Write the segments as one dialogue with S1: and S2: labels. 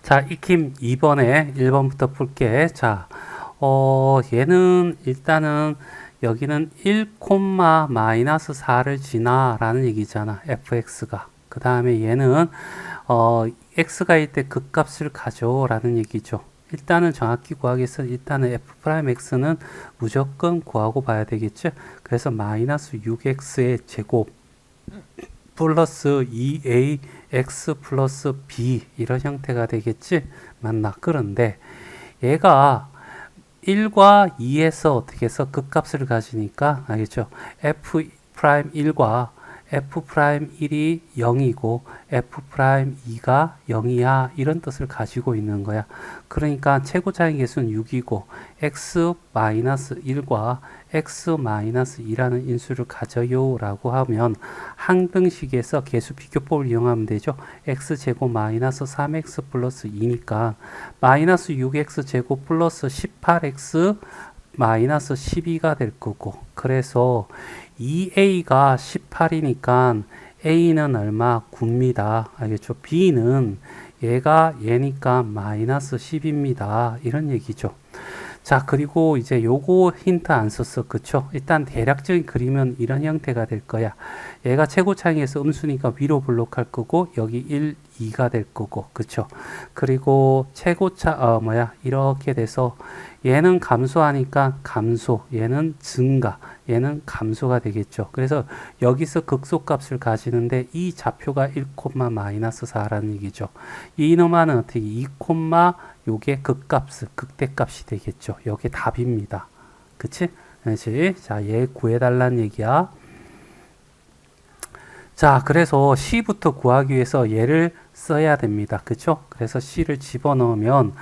S1: 자, 익힘 2번에 1번부터 풀게. 자, 얘는 일단은 여기는 1, 마이너스 4를 지나라는 얘기잖아. fx가. 그 다음에 얘는 x가 일 때 극값을 가져라는 얘기죠. 일단은 정확히 구하기 위해서 일단은 f'x는 무조건 구하고 봐야 되겠죠. 그래서 마이너스 6x의 제곱 플러스 2ax 플러스 b 이런 형태가 되겠지. 맞나? 그런데 얘가 1과 2에서 어떻게 해서 극값을 가지니까 알겠죠? f'1과 f'1이 0이고 f'2가 0이야 이런 뜻을 가지고 있는 거야. 그러니까 최고차의 개수는 6이고 x-1과 x-2라는 인수를 가져요 라고 하면 항등식에서 개수 비교법을 이용하면 되죠. x제곱 마이너스 3x 플러스 2니까 마이너스 6x 제곱 플러스 18x 마이너스 12가 될 거고, 그래서 2a가 18이니까 a는 얼마? 9입니다. 알겠죠? b는 얘니까 마이너스 10입니다. 이런 얘기죠. 자, 그리고 이제 요거 힌트 안 썼어. 그쵸? 일단 대략적인 그림은 이런 형태가 될 거야. 얘가 최고차이에서 음수니까 위로 블록할 거고, 여기 1, 2가 될 거고, 그쵸? 그리고 최고차, 이렇게 돼서 얘는 감소하니까 감소, 얘는 증가, 얘는 감소가 되겠죠. 그래서 여기서 극소값을 가지는데 이 좌표가 1, 마이너스 4라는 얘기죠. 이놈아는 어떻게 2, 요게 극대값이 되겠죠. 요게 답입니다. 그치? 그치? 자, 얘 구해달라는 얘기야. 자, 그래서 C부터 구하기 위해서 얘를 써야 됩니다. 그쵸? 그래서 C를 집어넣으면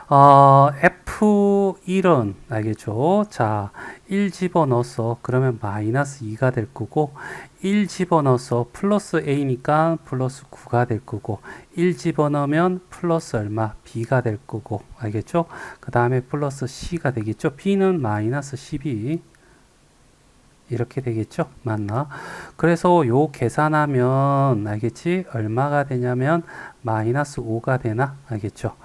S1: F1은 알겠죠? 자, 1 집어넣어서 그러면 마이너스 2가 될 거고, 1 집어넣어서 플러스 A니까 플러스 9가 될 거고, 1 집어넣으면 플러스 얼마? B가 될 거고, 알겠죠? 그 다음에 플러스 C가 되겠죠? B는 마이너스 12 이렇게 되겠죠? 맞나? 그래서 요 계산하면 알겠지? 얼마가 되냐면 마이너스 5가 되나? 알겠죠?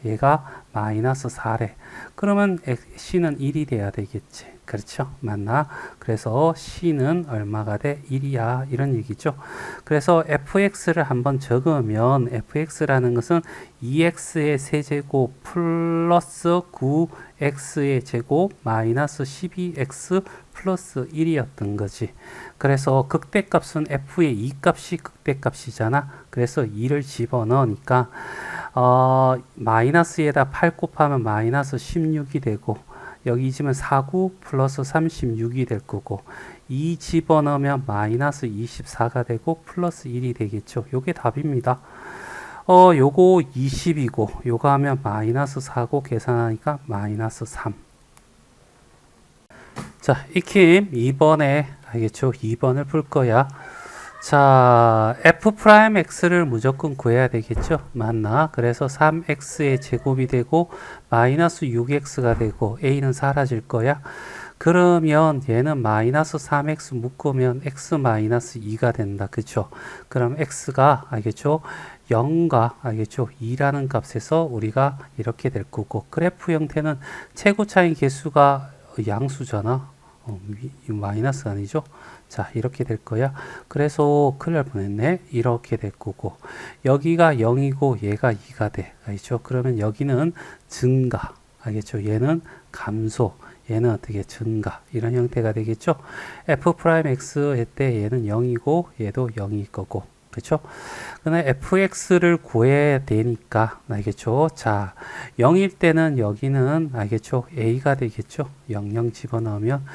S1: 얘가 마이너스 4래. 그러면 C는 1이 돼야 되겠지. 그렇죠? 맞나? 그래서 C는 얼마가 돼? 1이야. 이런 얘기죠. 그래서 fx를 한번 적으면 fx라는 것은 2x의 세제곱 플러스 9x의 제곱 마이너스 12x 플러스 1이었던 거지. 그래서 극대값은 f의 2값이 극대값이잖아. 그래서 2를 집어넣으니까 마이너스에다 8 곱하면 마이너스 16이 되고, 여기 지면 49 플러스 36이 될 거고, 2 집어넣으면 마이너스 24가 되고 플러스 1이 되겠죠. 요게 답입니다. 요거 20이고 요거 하면 마이너스 4고 계산하니까 마이너스 3. 자, 익힘 2번에 알겠죠? 2번을 풀 거야. 자, f'x를 무조건 구해야 되겠죠? 맞나? 그래서 3x의 제곱이 되고 마이너스 6x가 되고 a는 사라질 거야. 그러면 얘는 마이너스 3x 묶으면 x 마이너스 2가 된다. 그쵸? 그럼 x가 알겠죠? 0과 알겠죠? 2라는 값에서 우리가 이렇게 될 거고, 그래프 형태는 최고차이 개수가 양수잖아. 마이너스 아니죠? 자, 이렇게 될 거야. 그래서 큰일 날 뻔했네. 이렇게 될 거고, 여기가 0이고 얘가 2가 돼. 알겠죠? 그러면 여기는 증가. 알겠죠? 얘는 감소. 얘는 어떻게 증가. 이런 형태가 되겠죠? f'x 할 때 얘는 0이고 얘도 0일 거고. 그렇죠? 그러나 fx를 구해야 되니까 알겠죠? 자, 0일 때는 여기는 알겠죠? a가 되겠죠? 0 집어넣으면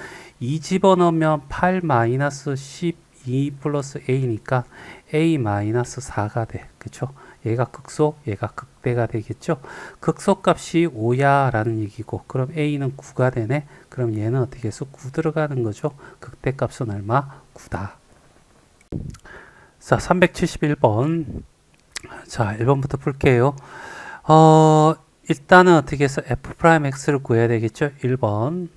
S1: 2 집어넣으면 8 마이너스 12 플러스 a니까 a 마이너스 4가 돼. 그렇죠? 얘가 극소, 얘가 극대가 되겠죠? 극소값이 5야 라는 얘기고, 그럼 a는 9가 되네. 그럼 얘는 어떻게 해서 9 들어가는 거죠? 극대값은 얼마? 9다. 자, 371번. 자, 1번부터 풀게요. 일단은 어떻게 해서 f'x를 구해야 되겠죠? 1번.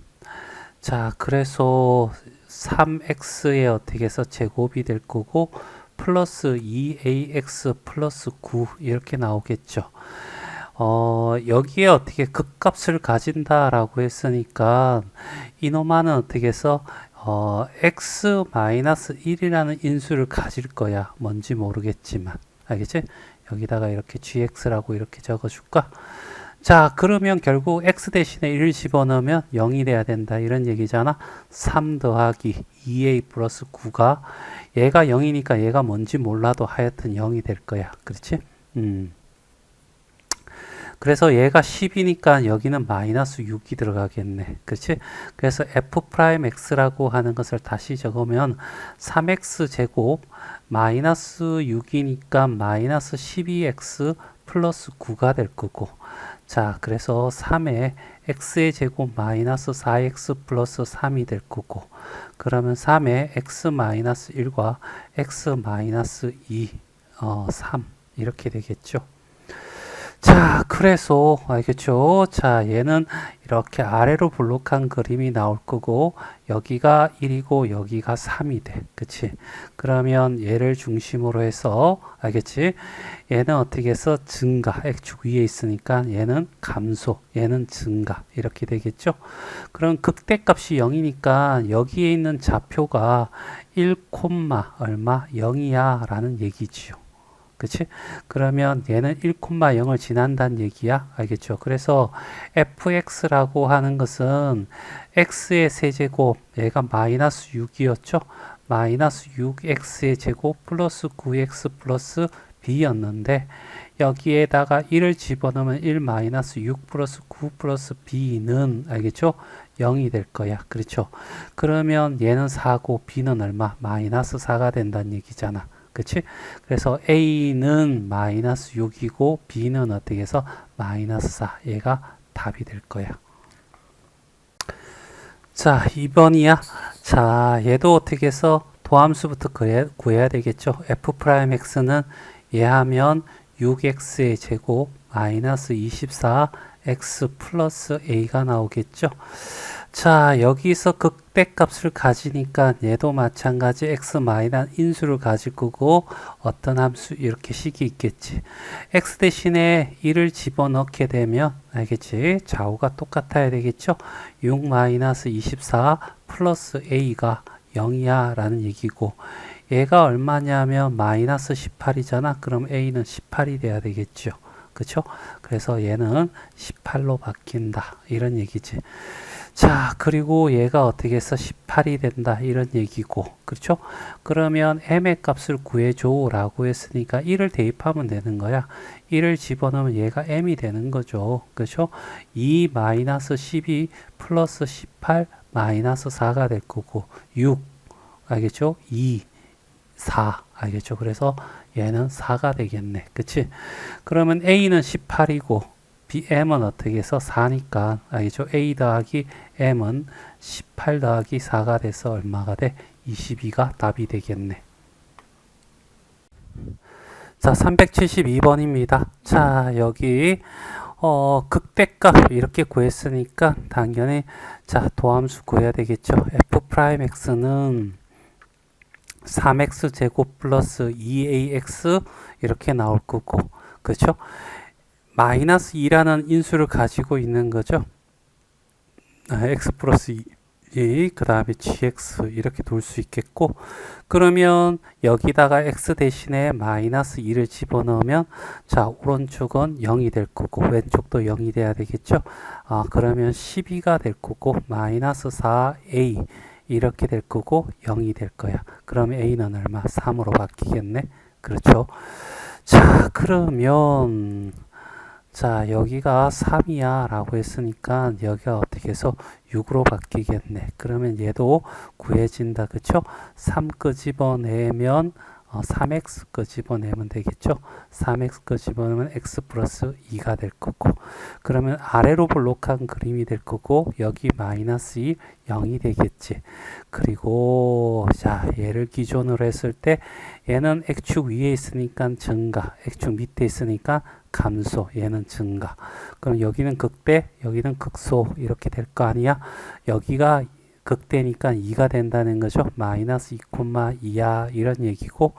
S1: 자, 그래서 3x에 어떻게 해서 제곱이 될 거고, 플러스 2ax 플러스 9 이렇게 나오겠죠. 여기에 어떻게 극값을 가진다라고 했으니까 이놈아는 어떻게 해서 x-1이라는 인수를 가질 거야. 뭔지 모르겠지만. 알겠지? 여기다가 이렇게 gx라고 이렇게 적어줄까? 자, 그러면 결국 x 대신에 1을 집어넣으면 0이 돼야 된다. 이런 얘기잖아. 3 더하기 2a 플러스 9가 얘가 0이니까 얘가 뭔지 몰라도 하여튼 0이 될 거야. 그렇지? 그래서 얘가 10이니까 여기는 마이너스 6이 들어가겠네. 그렇지? 그래서 f'x라고 하는 것을 다시 적으면 3x 제곱 마이너스 6이니까 마이너스 12x 플러스 9가 될 거고, 자, 그래서 3에 x의 제곱 마이너스 4x 플러스 3이 될 거고, 그러면 3에 x 마이너스 1과 x 마이너스 2, 3 이렇게 되겠죠. 자, 그래서 알겠죠? 자, 얘는 이렇게 아래로 볼록한 그림이 나올 거고 여기가 1이고 여기가 3이 돼. 그치? 그러면 얘를 중심으로 해서 알겠지? 얘는 어떻게 해서 증가, x축 위에 있으니까 얘는 감소, 얘는 증가 이렇게 되겠죠? 그럼 극대값이 0이니까 여기에 있는 좌표가 1, 얼마? 0이야 라는 얘기지요. 그치? 그러면 얘는 1,0을 지난다는 얘기야. 알겠죠? 그래서 fx라고 하는 것은 x의 세제곱, 얘가 마이너스 6이었죠? 마이너스 6x의 제곱 플러스 9x 플러스 b였는데 여기에다가 1을 집어넣으면 1 마이너스 6 플러스 9 플러스 b는 알겠죠? 0이 될 거야. 그렇죠? 그러면 얘는 4고 b는 얼마? 마이너스 4가 된다는 얘기잖아. 그치? 그래서 A는 마이너스 6이고 B는 어떻게 해서 마이너스 4. 얘가 답이 될 거야. 자, 2번이야. 자, 얘도 어떻게 해서 도함수부터 구해야 되겠죠. f'x는 얘 하면 6x의 제곱 마이너스 24x 플러스 a가 나오겠죠. 자, 여기서 극대값을 가지니까 얘도 마찬가지 x 마이너스 인수를 가질 거고 어떤 함수 이렇게 식이 있겠지. x 대신에 1을 집어넣게 되면 알겠지? 좌우가 똑같아야 되겠죠. 6 마이너스 24 플러스 a가 0이야 라는 얘기고 얘가 얼마냐면 마이너스 18이잖아. 그럼 a는 18이 돼야 되겠죠. 그쵸? 그래서 얘는 18로 바뀐다 이런 얘기지. 자, 그리고 얘가 어떻게 해서 18이 된다 이런 얘기고, 그렇죠? 그러면 m의 값을 구해줘 라고 했으니까 1을 대입하면 되는 거야. 1을 집어넣으면 얘가 m이 되는 거죠. 그렇죠? 2 마이너스 12 플러스 18 마이너스 4가 될 거고 6 알겠죠? 2 4 알겠죠? 그래서 얘는 4가 되겠네. 그치? 그러면 a는 18이고 m은 어떻게 해서 4니까 알겠죠? a 더하기 m은 18 더하기 4가 돼서 얼마가 돼? 22가 답이 되겠네. 자, 372번입니다. 자, 여기 극대값 이렇게 구했으니까 당연히 자, 도함수 구해야 되겠죠. f'x는 3x 제곱 플러스 2ax 이렇게 나올 거고, 그렇죠? 마이너스 2라는 인수를 가지고 있는 거죠. x 플러스 2, 그 다음에 gx 이렇게 둘 수 있겠고, 그러면 여기다가 x 대신에 마이너스 2를 집어넣으면 자, 오른쪽은 0이 될 거고 왼쪽도 0이 돼야 되겠죠. 그러면 12가 될 거고 마이너스 4a 이렇게 될 거고 0이 될 거야. 그러면 a는 얼마? 3으로 바뀌겠네. 그렇죠. 자, 그러면 자, 여기가 3이야 라고 했으니까 여기가 어떻게 해서 6으로 바뀌겠네. 그러면 얘도 구해진다. 그쵸? 3 끄집어내면 3x 끄집어내면 되겠죠? 3x 끄집어내면 x 플러스 2가 될 거고, 그러면 아래로 볼록한 그림이 될 거고 여기 마이너스 2 0이 되겠지. 그리고 자, 얘를 기준으로 했을 때 얘는 x축 위에 있으니까 증가, x축 밑에 있으니까 감소, 얘는 증가. 그럼 여기는 극대, 여기는 극소 이렇게 될 거 아니야. 여기가 극대니까 2가 된다는 거죠. 마이너스 2,2야 이런 얘기고,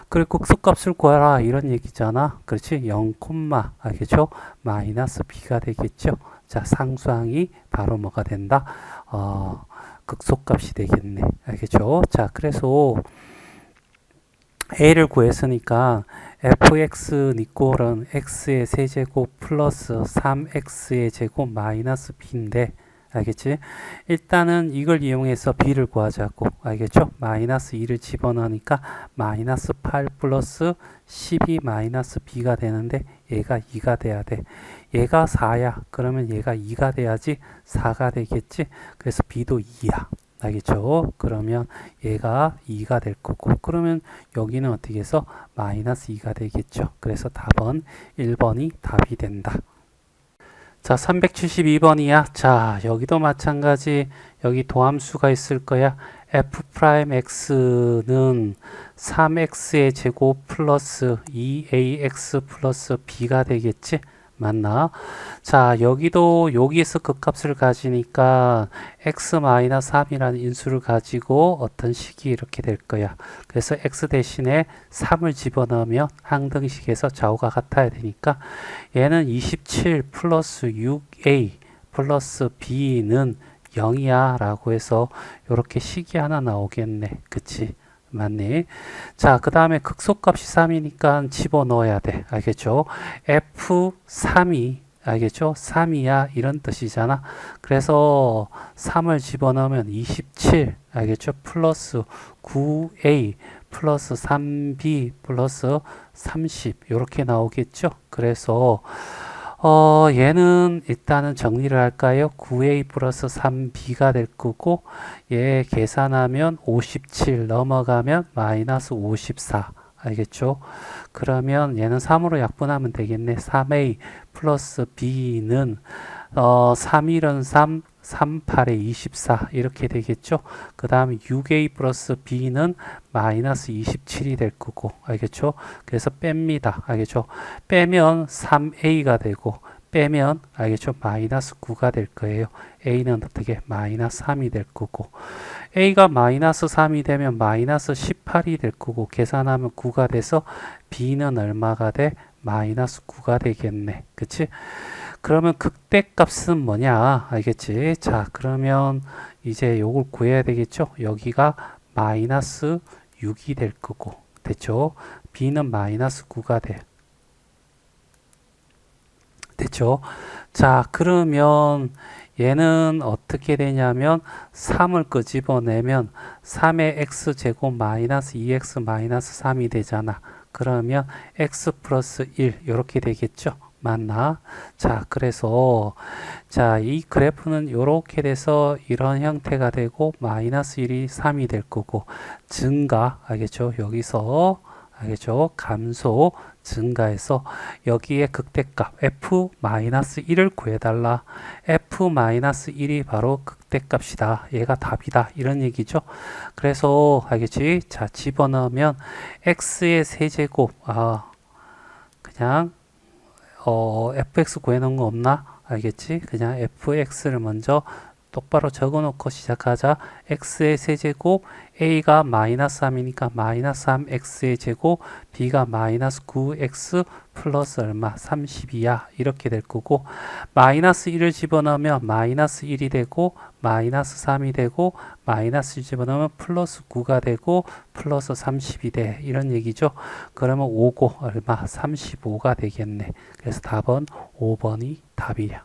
S1: 그리고 극소값을 구하라 이런 얘기잖아. 그렇지? 0, 알겠죠? 마이너스 b가 되겠죠. 자, 상수항이 바로 뭐가 된다? 극소값이 되겠네. 알겠죠? 자, 그래서 a를 구했으니까 fx 니꼴은 x의 세제곱 플러스 3x의 제곱 마이너스 b인데, 알겠지? 일단은 이걸 이용해서 b를 구하자고. 알겠죠? 마이너스 2를 집어넣으니까 마이너스 8 플러스 12 마이너스 b가 되는데 얘가 2가 돼야 돼. 얘가 4야. 그러면 얘가 2가 돼야지 4가 되겠지? 그래서 b도 2야. 알겠죠? 그러면 얘가 2가 될 거고, 그러면 여기는 어떻게 해서 마이너스 2가 되겠죠? 그래서 답은 1번이 답이 된다. 자, 372번이야. 자, 여기도 마찬가지. 여기 도함수가 있을 거야. f'x는 3x의 제곱 플러스 2ax 플러스 b가 되겠지? 맞나? 자, 여기도 여기에서 극값을 가지니까 x-3이라는 인수를 가지고 어떤 식이 이렇게 될 거야. 그래서 x 대신에 3을 집어넣으면 항등식에서 좌우가 같아야 되니까 얘는 27 플러스 6a 플러스 b는 0이야 라고 해서 이렇게 식이 하나 나오겠네. 그치? 맞네. 자, 그 다음에 극소값이 3이니까 집어넣어야 돼. 알겠죠? F3이, 알겠죠? 3이야. 이런 뜻이잖아. 그래서 3을 집어넣으면 27, 알겠죠? 플러스 9A 플러스 3B 플러스 30. 이렇게 나오겠죠? 그래서 얘는 일단은 정리를 할까요? 9a 플러스 3b가 될 거고, 얘 계산하면 57 넘어가면 마이너스 54. 알겠죠? 그러면 얘는 3으로 약분하면 되겠네. 3a 플러스 b는 3일은 3, 3, 8에 24 이렇게 되겠죠. 그 다음에 6a 플러스 b는 마이너스 27이 될 거고, 알겠죠? 그래서 뺍니다. 알겠죠? 빼면 3a가 되고, 빼면 알겠죠? 마이너스 9가 될 거예요. a는 어떻게 마이너스 3이 될 거고, a가 마이너스 3이 되면 마이너스 18이 될 거고, 계산하면 9가 돼서 b는 얼마가 돼? 마이너스 9가 되겠네. 그치? 그러면 극대값은 뭐냐? 알겠지? 자, 그러면 이제 요걸 구해야 되겠죠? 여기가 마이너스 6이 될 거고, 됐죠? b는 마이너스 9가 돼. 됐죠? 자, 그러면 얘는 어떻게 되냐면 3을 끄집어내면 3의 x제곱 마이너스 2x 마이너스 3이 되잖아. 그러면 x 플러스 1 이렇게 되겠죠? 맞나? 자, 그래서 자, 이 그래프는 이렇게 돼서 이런 형태가 되고 마이너스 1이 3이 될 거고, 증가, 알겠죠? 여기서 알겠죠? 감소, 증가해서 여기에 극대값 f-1을 구해달라. f-1이 바로 극대값이다. 얘가 답이다. 이런 얘기죠. 그래서 알겠지? 자, 집어넣으면 x의 세제곱, 그냥 fx 구해놓은 거 없나? 알겠지? 그냥 fx를 먼저 똑바로 적어놓고 시작하자. x의 세제곱, a가 마이너스 3이니까 마이너스 3x의 제곱, b가 마이너스 9x 플러스 얼마? 32야. 이렇게 될 거고, 마이너스 1을 집어넣으면 마이너스 1이 되고, 마이너스 3이 되고, 마이너스 1 집어넣으면 플러스 9가 되고, 플러스 30이 돼. 이런 얘기죠. 그러면 5고 얼마? 35가 되겠네. 그래서 답은 5번이 답이야.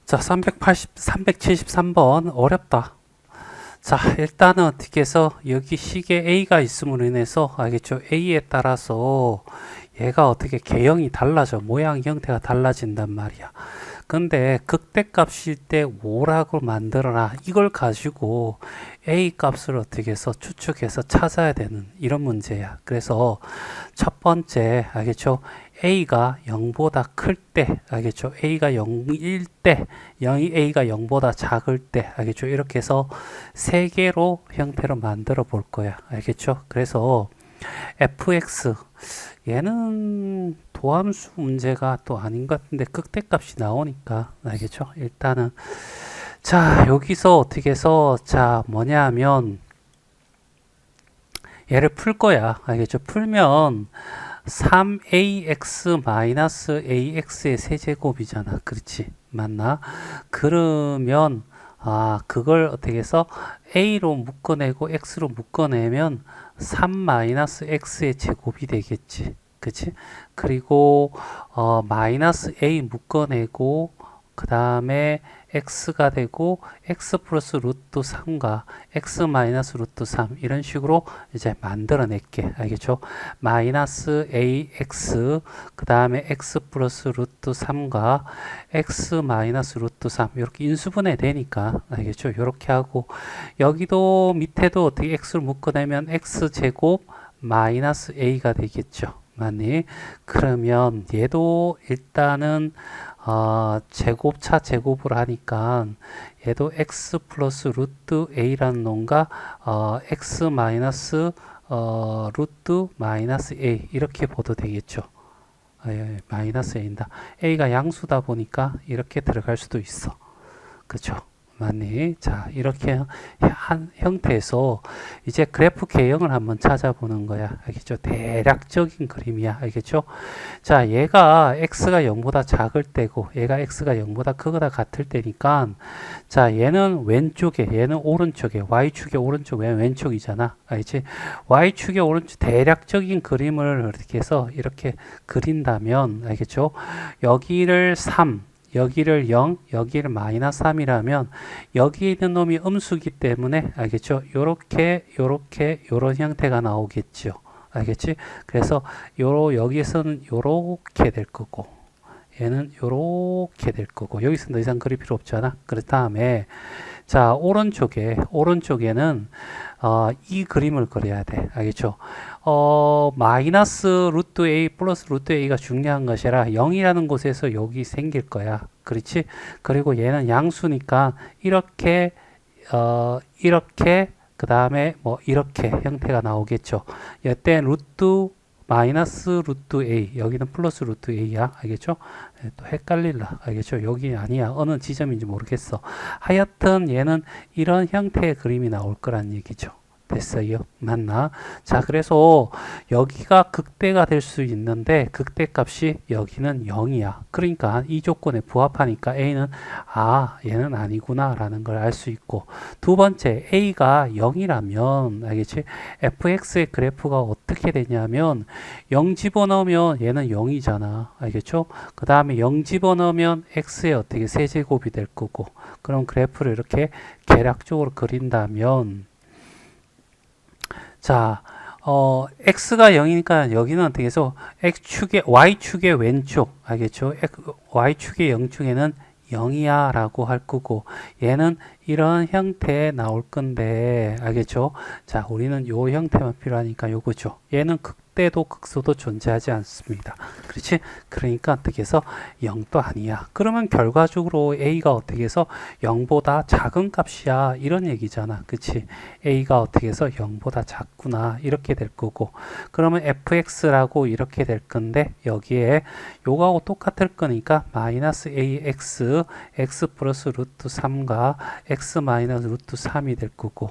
S1: 자, 373번 어렵다. 자, 일단은 어떻게 해서 여기 식에 a가 있음으로 인해서 알겠죠? a에 따라서 얘가 어떻게 개형이 달라져. 모양 형태가 달라진단 말이야. 근데 극대값일 때 5라고 만들어라. 이걸 가지고 a 값을 어떻게 해서 추측해서 찾아야 되는 이런 문제야. 그래서 첫 번째, 알겠죠? a가 0보다 클 때, 알겠죠? a가 0일 때, a가 0보다 작을 때, 알겠죠? 이렇게 해서 세 개로 형태로 만들어 볼 거야. 알겠죠? 그래서 fx, 얘는 도함수 문제가 또 아닌 것 같은데 극대값이 나오니까, 알겠죠? 일단은 자, 여기서 어떻게 해서, 자, 뭐냐 하면, 얘를 풀 거야. 알겠죠? 풀면, 3ax-ax의 세제곱이잖아. 그렇지? 맞나? 그러면, 그걸 어떻게 해서, a로 묶어내고, x로 묶어내면, 3-x의 제곱이 되겠지. 그치? 그리고, 마이너스 a 묶어내고, 그 다음에 x가 되고 x 플러스 루트 3과 x 마이너스 루트 3 이런 식으로 이제 만들어낼게. 알겠죠? 마이너스 ax 그 다음에 x 플러스 루트 3과 x 마이너스 루트 3 이렇게 인수분해 되니까 알겠죠? 이렇게 하고 여기도 밑에도 어떻게 x를 묶어내면 x 제곱 마이너스 a가 되겠죠. 맞니? 그러면 얘도 일단은 제곱차 제곱을 하니까 얘도 x 플러스 루트 a라는 놈과 x 마이너스 루트 마이너스 a 이렇게 보도 되겠죠. 마이너스 a인다. a가 양수다 보니까 이렇게 들어갈 수도 있어. 그쵸? 맞니? 자, 이렇게 한 형태에서 이제 그래프 개형을 한번 찾아보는 거야. 알겠죠? 대략적인 그림이야. 알겠죠? 자, 얘가 x가 0보다 작을 때고 얘가 x가 0보다 크거나 같을 때니까 자, 얘는 왼쪽에 얘는 오른쪽에 y축의 오른쪽 왼쪽이잖아. 알겠지? y축의 오른쪽 대략적인 그림을 이렇게 해서 이렇게 그린다면 알겠죠? 여기를 3 여기를 0, 여기를 마이너스 3이라면 여기 있는 놈이 음수기 때문에 알겠죠? 요런 형태가 나오겠죠. 알겠지? 그래서 여기서는 요렇게 될 거고 얘는 요렇게 될 거고 여기서는 더 이상 그릴 필요 없잖아. 그 다음에 자, 오른쪽에는 이 그림을 그려야 돼. 알겠죠? 마이너스 루트 a 플러스 루트 a가 중요한 것이라 0이라는 곳에서 여기 생길 거야. 그렇지? 그리고 얘는 양수니까 이렇게 그 다음에 뭐 이렇게 형태가 나오겠죠. 이때 루트 마이너스 루트 a 여기는 플러스 루트 a야. 알겠죠? 또 헷갈릴라. 알겠죠? 여기 아니야. 어느 지점인지 모르겠어. 하여튼 얘는 이런 형태의 그림이 나올 거란 얘기죠. 됐어요? 맞나? 자, 그래서 여기가 극대가 될 수 있는데 극대값이 여기는 0이야. 그러니까 이 조건에 부합하니까 A는 얘는 아니구나 라는 걸 알 수 있고 두 번째 A가 0이라면 알겠지? fx의 그래프가 어떻게 되냐면 0 집어넣으면 얘는 0이잖아. 알겠죠? 그 다음에 0 집어넣으면 x의 어떻게 세제곱이 될 거고 그럼 그래프를 이렇게 계략적으로 그린다면 자, x가 0이니까 여기는 어떻게 해서 y축의 왼쪽, 알겠죠? y축의 영축에는 0이야 라고 할 거고 얘는 이런 형태에 나올 건데 알겠죠? 자, 우리는 요 형태만 필요하니까 요거죠. 얘는 극대도 극소도 존재하지 않습니다. 그렇지? 그러니까 어떻게 해서 0도 아니야. 그러면 결과적으로 A가 어떻게 해서 0보다 작은 값이야. 이런 얘기잖아. 그치? A가 어떻게 해서 0보다 작구나. 이렇게 될 거고. 그러면 fx라고 이렇게 될 건데 여기에 요거하고 똑같을 거니까 마이너스 ax x 플러스 루트 3과 x 마이너스 루트 3이 될 거고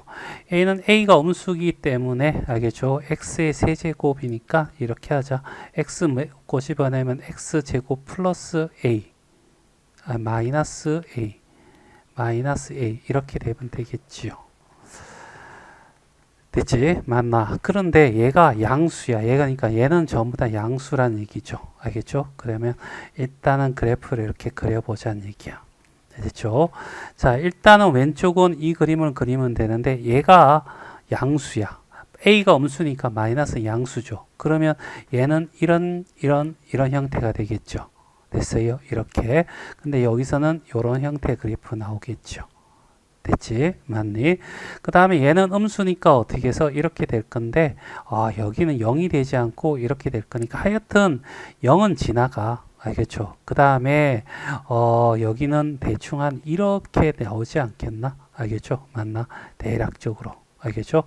S1: a는 a가 음수이기 때문에 알겠죠? x의 세제곱이니까 이렇게 하자. x 꼬집어내면 x 제곱 플러스 a 마이너스 a 이렇게 되면 되겠지요. 됐지? 맞나? 그런데 얘가 양수야. 그러니까 얘는 전부 다 양수란 얘기죠. 알겠죠? 그러면 일단은 그래프를 이렇게 그려보자는 얘기야. 됐죠? 자, 일단은 왼쪽은 이 그림을 그리면 되는데 얘가 양수야. a가 음수니까 마이너스 양수죠. 그러면 얘는 이런 형태가 되겠죠. 됐어요? 이렇게. 근데 여기서는 이런 형태의 그래프 나오겠죠. 됐지? 맞니? 그 다음에 얘는 음수니까 어떻게 해서 이렇게 될 건데 여기는 0이 되지 않고 이렇게 될 거니까 하여튼 0은 지나가. 알겠죠? 그 다음에 여기는 대충 한 이렇게 나오지 않겠나? 알겠죠? 맞나? 대략적으로. 알겠죠?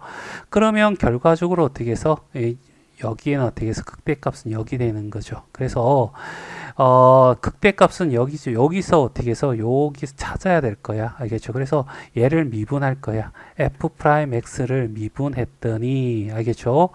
S1: 그러면 결과적으로 어떻게 해서 여기에는 어떻게 해서 극대값은 여기 되는 거죠. 그래서 극대값은 여기죠. 여기서 어떻게 해서 여기서 찾아야 될 거야. 알겠죠? 그래서 얘를 미분할 거야. f 프라임 x를 미분했더니 알겠죠?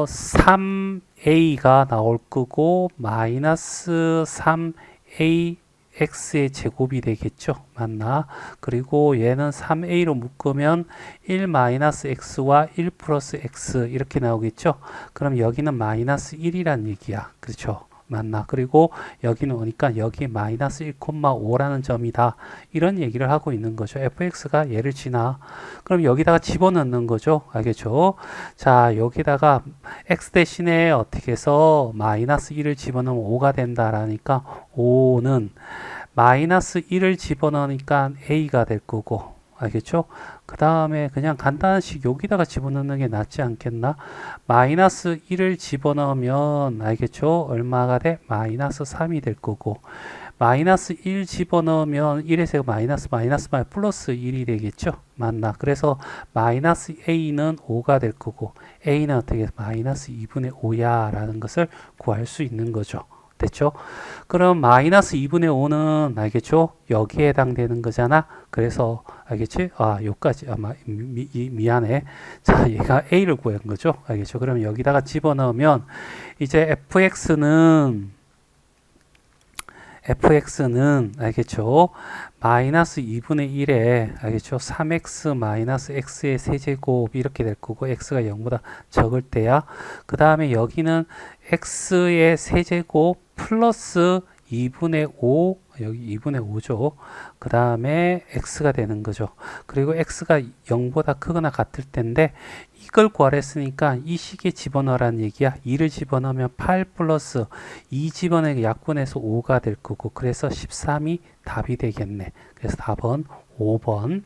S1: 3a가 나올 거고 마이너스 3a x의 제곱이 되겠죠. 맞나? 그리고 얘는 3a로 묶으면 1 마이너스 x와 1 플러스 x 이렇게 나오겠죠. 그럼 여기는 마이너스 1이란 얘기야. 그렇죠? 맞나? 그리고 여기는 오니까 여기 마이너스 1,5라는 점이다. 이런 얘기를 하고 있는 거죠. fx가 얘를 지나. 그럼 여기다가 집어넣는 거죠. 알겠죠? 자, 여기다가 x 대신에 어떻게 해서 마이너스 1을 집어넣으면 5가 된다라니까 5는 마이너스 1을 집어넣으니까 a가 될 거고. 알겠죠? 그 다음에 그냥 간단식 여기다가 집어넣는 게 낫지 않겠나? 마이너스 1을 집어넣으면 알겠죠? 얼마가 돼? 마이너스 3이 될 거고 마이너스 1 집어넣으면 1에서 마이너스 플러스 1이 되겠죠? 맞나? 그래서 마이너스 a는 5가 될 거고 a는 어떻게 마이너스 2분의 5야 라는 것을 구할 수 있는 거죠. 됐죠? 그럼 마이너스 2분의 5는 알겠죠? 여기에 해당되는 거잖아. 그래서 알겠지? 요까지 미안해. 자, 얘가 a를 구한 거죠. 알겠죠? 그럼 여기다가 집어넣으면 이제 fx는 알겠죠? 마이너스 2분의 1에 알겠죠? 3x 마이너스 x의 세제곱 이렇게 될 거고 x가 0보다 적을 때야. 그 다음에 여기는 x의 세제곱 플러스 2분의 5 여기 2분의 5죠. 그 다음에 x가 되는 거죠. 그리고 x가 0보다 크거나 같을 텐데 이걸 구하랬으니까 이 식에 집어넣으라는 얘기야. 2를 집어넣으면 8 플러스 2 집어넣으면 약분해서 5가 될 거고 그래서 13이 답이 되겠네. 그래서 답은 5번